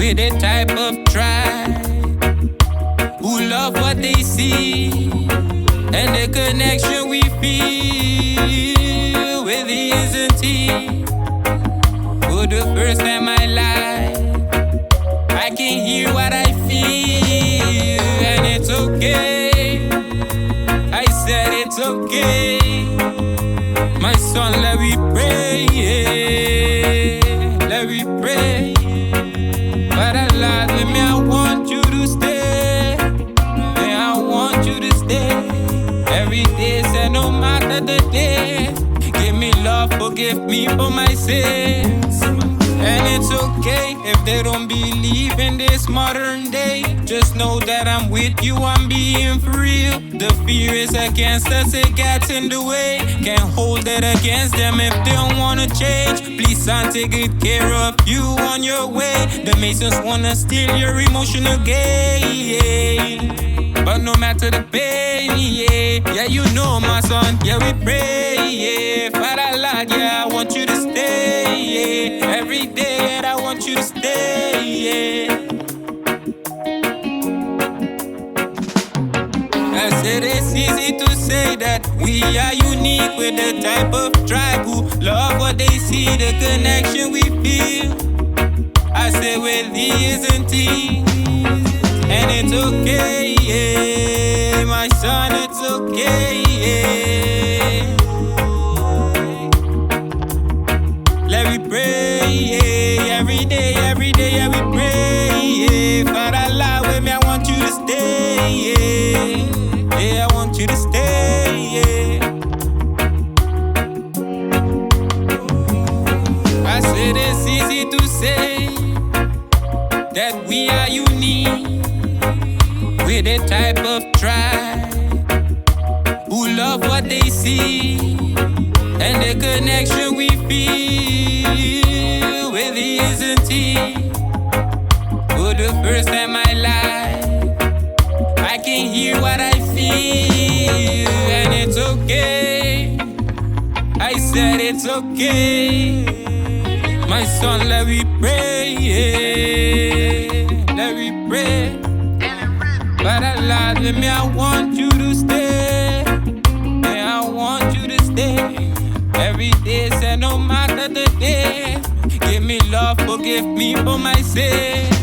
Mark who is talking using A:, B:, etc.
A: We're the type of tribe who love what they see, and the connection we feel with the isn't. For the first time in my life, I can hear what I feel, and it's okay. I said it's okay. My son, let me pray, let me pray. But Allah, with me, I want you to stay. Yeah, I want you to stay. Every day, say no matter the day. Give me love, forgive me for my sins. And it's okay if they don't believe in this modern day. Just know that I'm with you, I'm being for real. The fear is against us, it gets in the way. Can't hold it against them if they don't wanna change. Please, son, take good care of you on your way. The Masons wanna steal your emotional gain. But no matter the pain, yeah, you know my son, yeah, we pray, Father Lord, yeah, I want you to stay, every day, I want you to stay, I said it's easy to say that we are unique with the type of tribe who love what they see, the connection we feel. I say with the isn't he, and it's okay, my son, it's okay, Let me pray, every day, yeah, we pray, Father Allah, with me, I want you to stay, I want you to stay, I said it's easy to say that we are unique. We're the type of tribe who love what they see, and the connection we feel with the isn't he. For the first time in my life, I can hear what I feel, and it's okay. I said it's okay. My son, let me pray, let me pray. But Allah, with me, I want you to stay. Yeah, I want you to stay. Every day, say no matter the day. Give me love, forgive me for my sins.